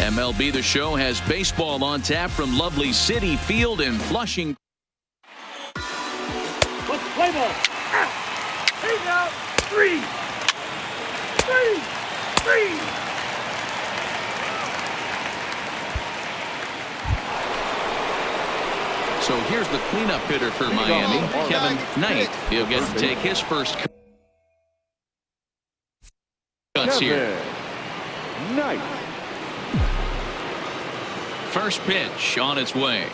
MLB The Show has baseball on tap from lovely City Field in Flushing. Let's play ball. Hey now, three. So here's the cleanup hitter for Miami, Kevin Knight. He'll get to take his first cuts here. Knight. First pitch on its way.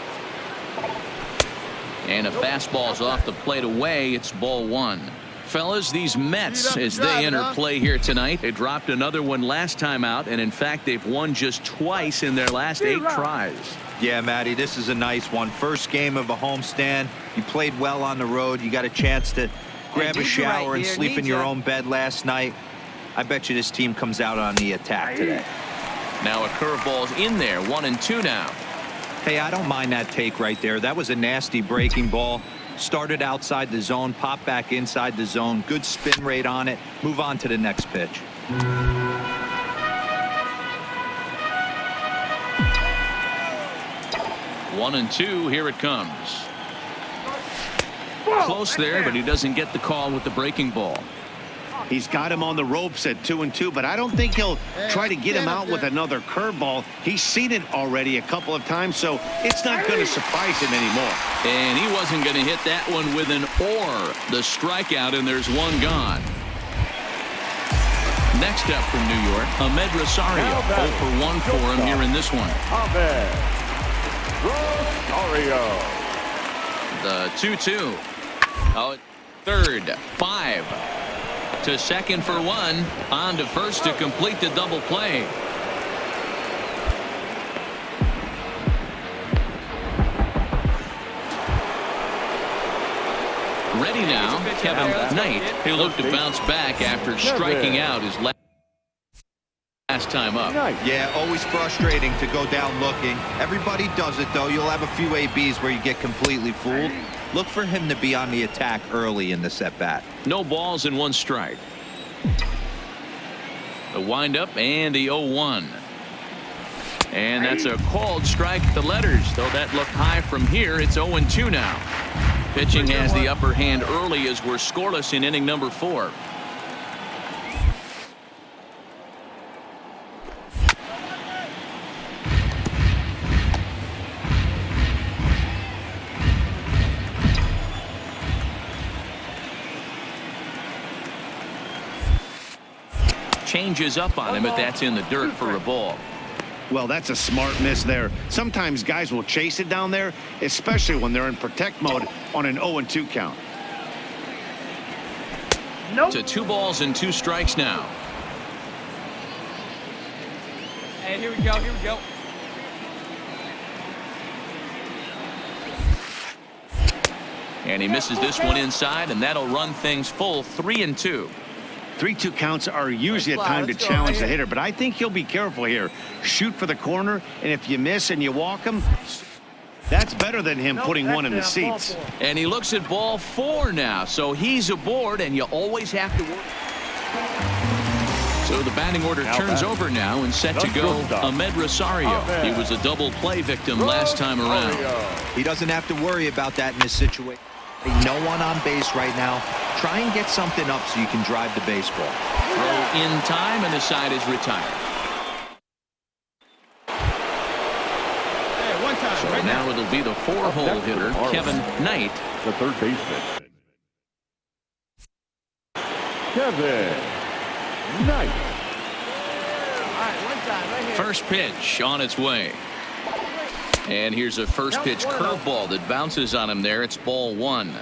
And a fastball's off the plate away. It's ball one. Fellas, these Mets, as they enter play here tonight, they dropped another one last time out, and in fact, they've won just twice in their last 8 tries. Yeah, Matty, this is a nice one. First game of a homestand. You played well on the road. You got a chance to grab a shower and sleep in your own bed last night. I bet you this team comes out on the attack today. Now a curveball's in there, 1-2 now. Hey, I don't mind that take right there. That was a nasty breaking ball. Started outside the zone, popped back inside the zone. Good spin rate on it. Move on to the next pitch. 1-2, here it comes. Close there, but he doesn't get the call with the breaking ball. He's got him on the ropes at 2-2, but I don't think he'll try to get him out with another curveball. He's seen it already a couple of times, so it's not going to surprise him anymore. And he wasn't going to hit that one with an or. The strikeout, and there's one gone. Next up from New York, Ahmed Rosario. 0 for 1 for him here in this one. Ahmed Rosario. The 2-2. Oh, third, 5. To second for 1. On to first to complete the double play. Ready now, Kevin Knight. He'll look to bounce back after striking out his last time up. Yeah, always frustrating to go down looking. Everybody does it, though. You'll have a few ABs where you get completely fooled. Look for him to be on the attack early in the at-bat. No balls and 1 strike. The windup and the 0-1. And that's a called strike at the letters, though that looked high from here. It's 0-2 now. Pitching has the upper hand early as we're scoreless in inning number 4. Changes up on him, but that's in the dirt for a ball. Well, that's a smart miss there. Sometimes guys will chase it down there, especially when they're in protect mode on an 0-2 count. To 2 balls and 2 strikes now. And here we go. And he misses this one inside, and that'll run things full 3-2. 3-2 counts are usually a time to challenge the hitter, but I think he'll be careful here. Shoot for the corner, and if you miss and you walk him, that's better than him putting one in the seats. And he looks at ball 4 now, so he's aboard, and you always have to work. So the batting order turns over now and set to go Ahmed Rosario. He was a double play victim last time around. He doesn't have to worry about that in this situation. No one on base right now. Try and get something up so you can drive the baseball. Throw in time, and the side is retired. So now it'll be the 4-hole hitter, Kevin Knight. The third baseman, Kevin Knight. First pitch on its way. And here's a first pitch curveball that bounces on him there. It's ball 1.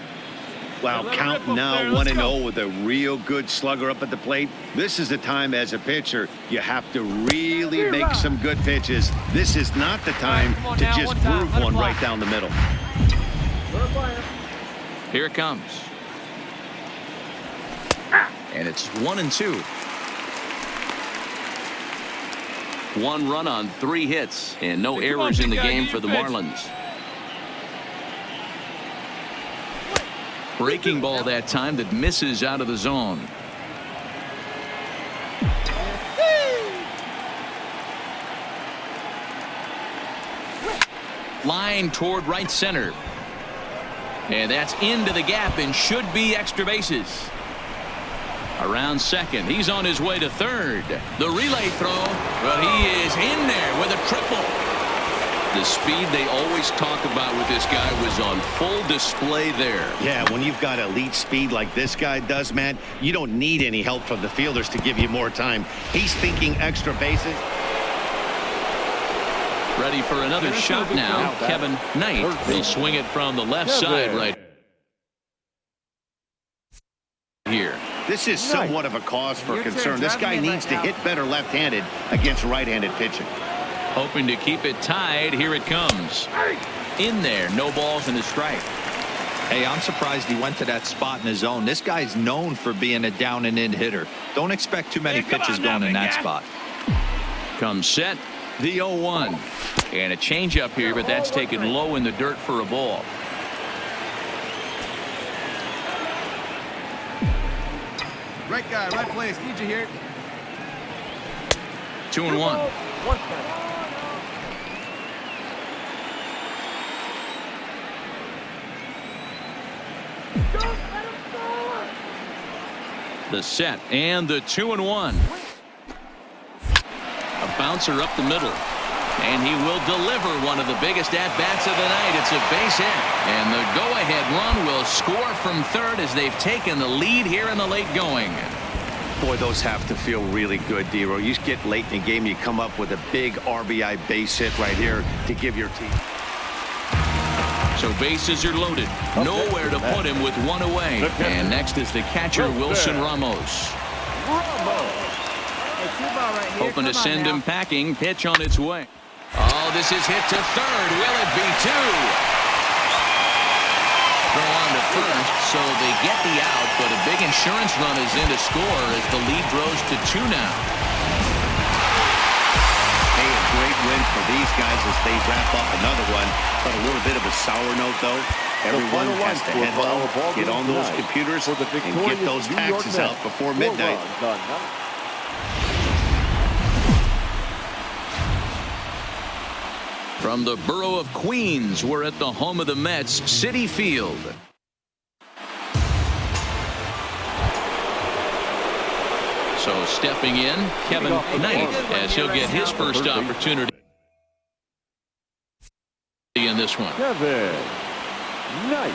Wow, count now 1-0 with a real good slugger up at the plate. This is the time as a pitcher you have to really make some good pitches. This is not the time to just groove one right down the middle. Here it comes. And it's 1-2. 1 run on 3 hits and no errors in the game for the Marlins. Breaking ball that time that misses out of the zone. Line toward right center. And that's into the gap and should be extra bases. Around second. He's on his way to third. The relay throw. But he is in there with a triple. The speed they always talk about with this guy was on full display there. Yeah, when you've got elite speed like this guy does, man, you don't need any help from the fielders to give you more time. He's thinking extra bases. Ready for another shot now. Kevin Knight. He'll swing it from the left side right here. This is somewhat of a cause for concern. This guy needs to hit better left-handed against right-handed pitching. Hoping to keep it tied. Here it comes. In there. No balls and a strike. Hey, I'm surprised he went to that spot in his zone. This guy's known for being a down and in hitter. Don't expect too many pitches going in that spot. Comes set. The 0-1. And a changeup here, but that's taken low in the dirt for a ball. Right guy, right place. Need you here. 2-1. The set and the 2-1. A bouncer up the middle. And he will deliver one of the biggest at-bats of the night. It's a base hit. And the go-ahead run will score from third as they've taken the lead here in the late going. Boy, those have to feel really good, Dero. You get late in the game, you come up with a big RBI base hit right here to give your team. So bases are loaded. Nowhere to put him with one away. And next is the catcher, Wilson Ramos. Hoping to send him packing. Pitch on its way. Oh, this is hit to third. Will it be two? Throw on to first, so they get the out, but a big insurance run is in to score as the lead grows to 2 now. Hey, a great win for these guys as they wrap up another one. But a little bit of a sour note, though. Everyone has to head home, get on those computers, and get those taxes out before midnight. From the borough of Queens, we're at the home of the Mets, Citi Field. So stepping in, Kevin Knight, as he'll get his first opportunity in this one. Kevin Knight.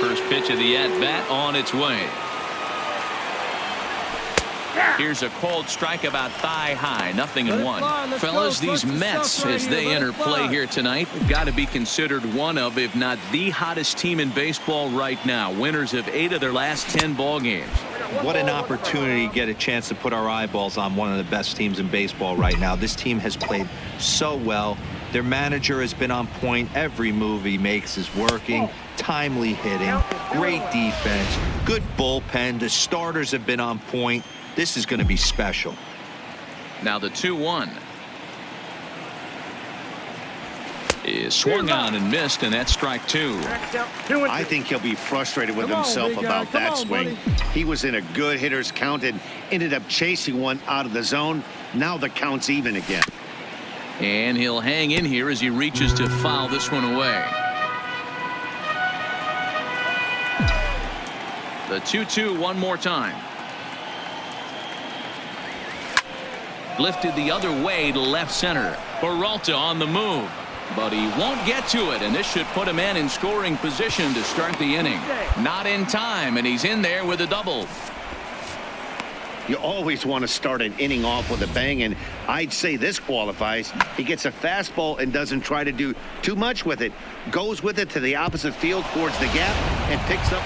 First pitch of the at-bat on its way. Here's a cold strike about thigh high, 0-1. Fellas, these Mets, as they enter play here tonight, have got to be considered one of, if not the hottest team in baseball right now. Winners of 8 of their last 10 ball games. What an opportunity to get a chance to put our eyeballs on one of the best teams in baseball right now. This team has played so well. Their manager has been on point. Every move he makes is working. Timely hitting, great defense, good bullpen. The starters have been on point. This is going to be special. Now the 2-1 is swung on and missed, and that's strike 2. I think he'll be frustrated with himself about that swing. He was in a good hitter's count and ended up chasing one out of the zone. Now the count's even again. And he'll hang in here as he reaches to foul this one away. The 2-2 one more time. Lifted the other way to left center. Peralta on the move, but he won't get to it, and this should put him in scoring position to start the inning. Not in time, and he's in there with a double. You always want to start an inning off with a bang, and I'd say this qualifies. He gets a fastball and doesn't try to do too much with it. Goes with it to the opposite field towards the gap and picks up.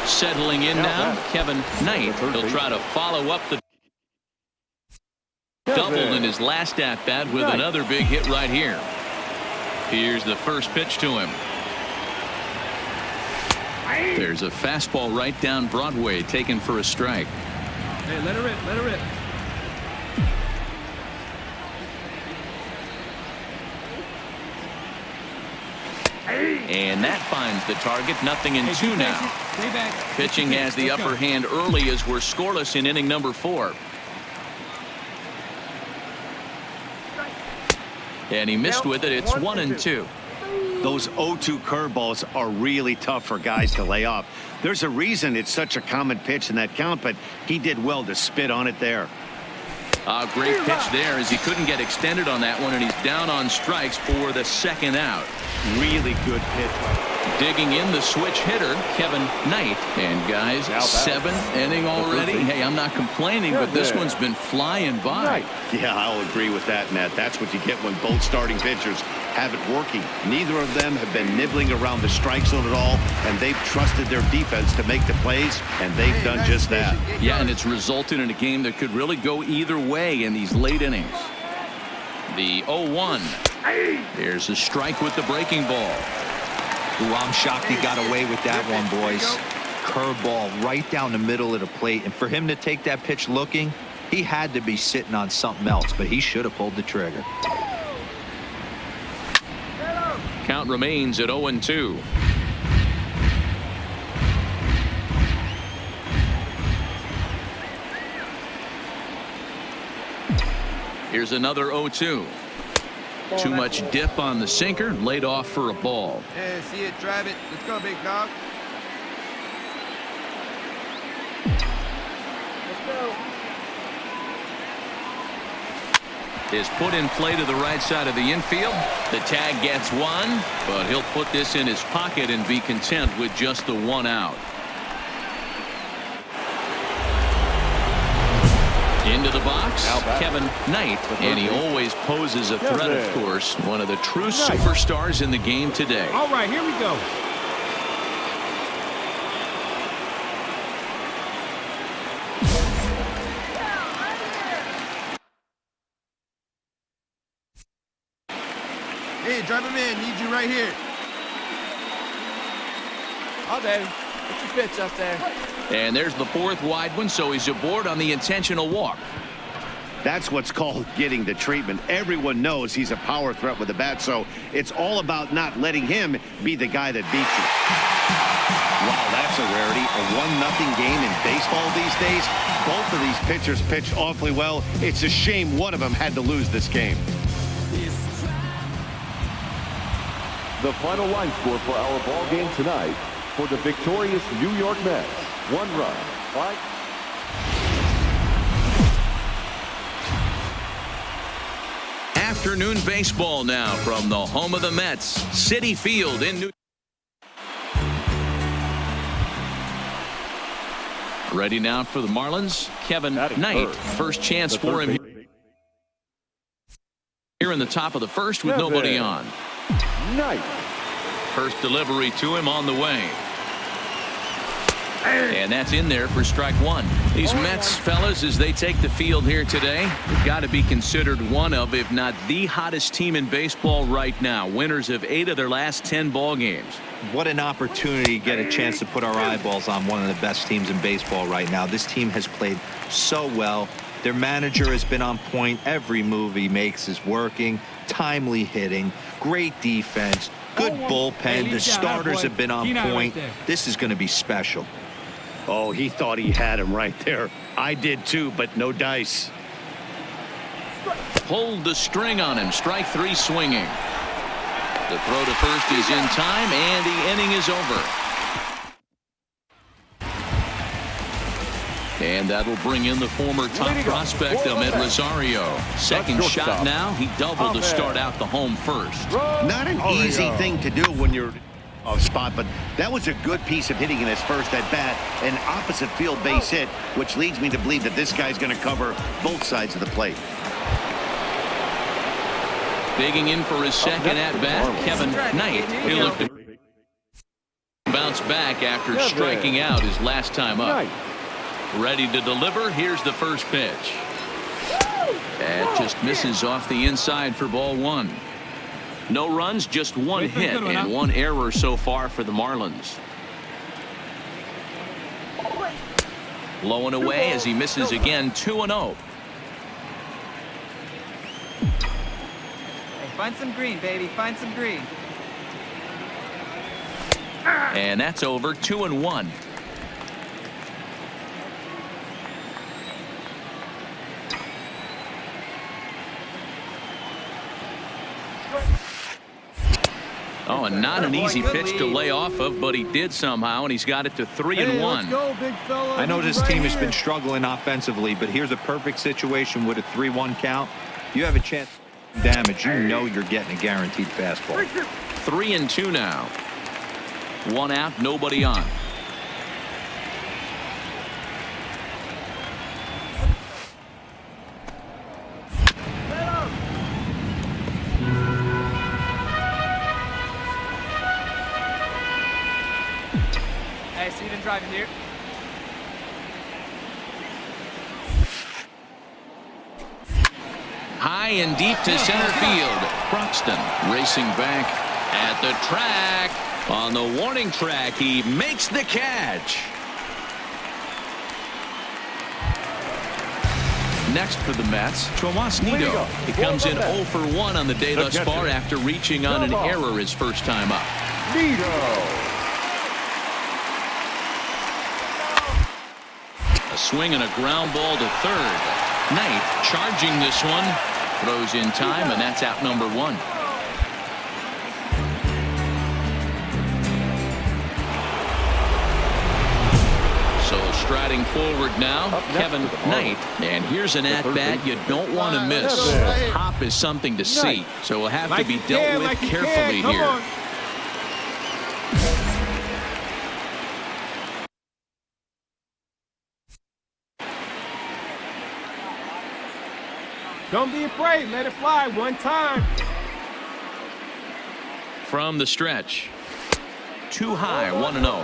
Settling in now, Kevin Knight. He'll try to follow up the double in his last at-bat with another big hit right here. Here's the first pitch to him. There's a fastball right down Broadway, taken for a strike. Hey, let her rip, let her rip. And that finds the target. 0-2 now. Pitching has the upper hand early as we're scoreless in inning number 4. And he missed with it. It's 1-2. Those 0-2 curveballs are really tough for guys to lay off. There's a reason it's such a common pitch in that count, but he did well to spit on it there. A great pitch there as he couldn't get extended on that one, and he's down on strikes for the second out. Really good pitch. Digging in the switch hitter, Kevin Knight. And guys, seventh inning already. Hey, I'm not complaining, but this one's been flying by. Yeah, I'll agree with that, Matt. That's what you get when both starting pitchers have it working. Neither of them have been nibbling around the strike zone at all, and they've trusted their defense to make the plays, and they've done just that. Yeah, and it's resulted in a game that could really go either way in these late innings. The 0-1. There's a strike with the breaking ball. Ooh, I'm shocked he got away with that one, boys. Curveball right down the middle of the plate, and for him to take that pitch looking, he had to be sitting on something else, but he should have pulled the trigger. Count remains at 0-2. Here's another 0-2. Too much dip on the sinker, laid off for a ball. Yeah, see it, drive it. Let's go, big dog. Let's go. Is put in play to the right side of the infield. The tag gets one, but he'll put this in his pocket and be content with just the one out. Into the box, Kevin Knight, and he always poses a threat, of course. One of the true superstars in the game today. All right, here we go. Hey, drive him in. Need you right here. Oh, baby. What's your pitch up there? And there's the fourth wide one, so he's aboard on the intentional walk. That's what's called getting the treatment. Everyone knows he's a power threat with the bat, so it's all about not letting him be the guy that beats you. Wow, that's a rarity. A 1-0 game in baseball these days. Both of these pitchers pitched awfully well. It's a shame one of them had to lose this game. The final line score for our ball game tonight: for the victorious New York Mets, 1 run. Fight. Afternoon baseball now from the home of the Mets, Citi Field in New. Ready now for the Marlins, Kevin Knight. First chance for him here in the top of the first with nobody on. Knight. First delivery to him on the way. And that's in there for strike one. These Mets, fellas, as they take the field here today, have got to be considered one of, if not the hottest team in baseball right now. Winners of 8 of their last 10 ball games. What an opportunity to get a chance to put our eyeballs on one of the best teams in baseball right now. This team has played so well. Their manager has been on point. Every move he makes is working. Timely hitting, great defense, good bullpen. The starters have been on point. This is going to be special. Oh, he thought he had him right there. I did too, but no dice. Pulled the string on him. Strike 3 swinging. The throw to first is in time, and the inning is over. And that'll bring in the former top prospect, Ahmed Rosario. Second shot now. He doubled to start out the home first. Not an easy thing to do when you're off spot, but that was a good piece of hitting in his first at bat, an opposite field base hit, which leads me to believe that this guy's going to cover both sides of the plate. Digging in for his second at bat, Kevin Knight. He'll look to bounce back after striking out his last time up. Ready to deliver. Here's the first pitch. That just misses off the inside for ball 1. No runs, just 1 hit and 1 error so far for the Marlins. Low and away as he misses again. 2-0. Hey, find some green, baby. Find some green. And that's over. 2-1. Oh, and not an easy pitch to lay off of, but he did somehow, and he's got it to 3-1. Go, big fella. I know this Right team has here. been struggling offensively, but here's a perfect situation with a 3-1 count. You have a chance to damage. You know you're getting a guaranteed fastball. 3-2 now. One out, nobody on. Hey, so you didn't drive in here? High and deep to center field. Broxton racing back at the track. On the warning track, he makes the catch. Next for the Mets, Tomas Nido. He comes in 0 for 1 on the day thus far after reaching on an error his first time up. A swing and a ground ball to third. Knight charging this one. Throws in time, and that's out number 1. So striding forward now, Kevin Knight. And here's an at-bat you don't want to miss. Hop is something to see, so will have to be dealt with carefully here. Don't be afraid. Let it fly one time. From the stretch. Too high, 1-0.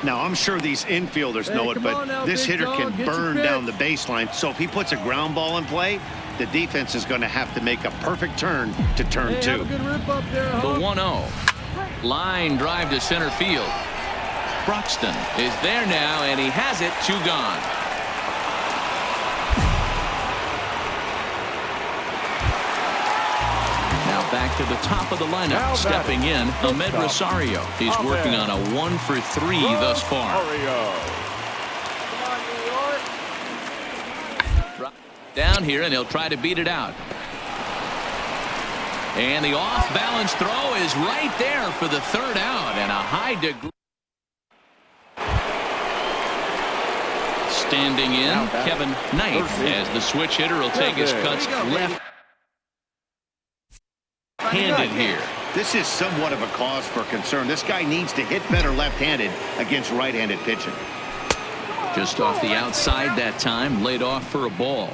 Now, I'm sure these infielders know it, come but on now, this big hitter dog, can get your burn pitch. down the baseline. So if he puts a ground ball in play, the defense is going to have to make a perfect turn to turn Hey, have a 2. good rip up there, The Hawk. 1-0. Line drive to center field. Broxton is there now, and he has it. 2 gone. Now back to the top of the lineup. Stepping in, Ahmed Rosario. He's working on a 1 for 3 thus far. Down here, and he'll try to beat it out. And the off-balance throw is right there for the 3rd out, and a high degree. Standing in, Kevin Knight, as the switch hitter will take his cuts left-handed here. This is somewhat of a cause for concern. This guy needs to hit better left-handed against right-handed pitching. Just off the outside that time, laid off for a ball.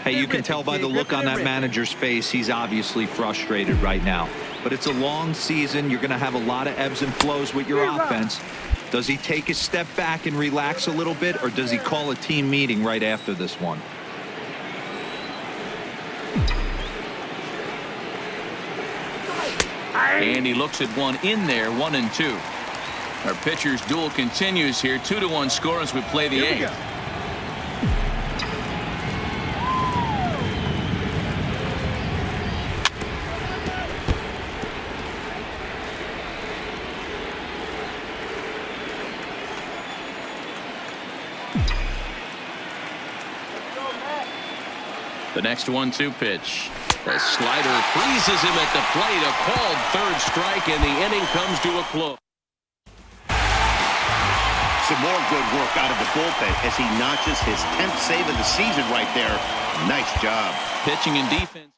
Hey, you can tell by the look on that manager's face, he's obviously frustrated right now. But it's a long season. You're going to have a lot of ebbs and flows with your offense. Does he take a step back and relax a little bit, or does he call a team meeting right after this one? And he looks at one in there, 1-2. Our pitcher's duel continues here. 2-1 score as we play the 8th. The next 1-2 pitch. The slider freezes him at the plate. A called 3rd strike, and the inning comes to a close. Some more good work out of the bullpen as he notches his 10th save of the season right there. Nice job. Pitching and defense.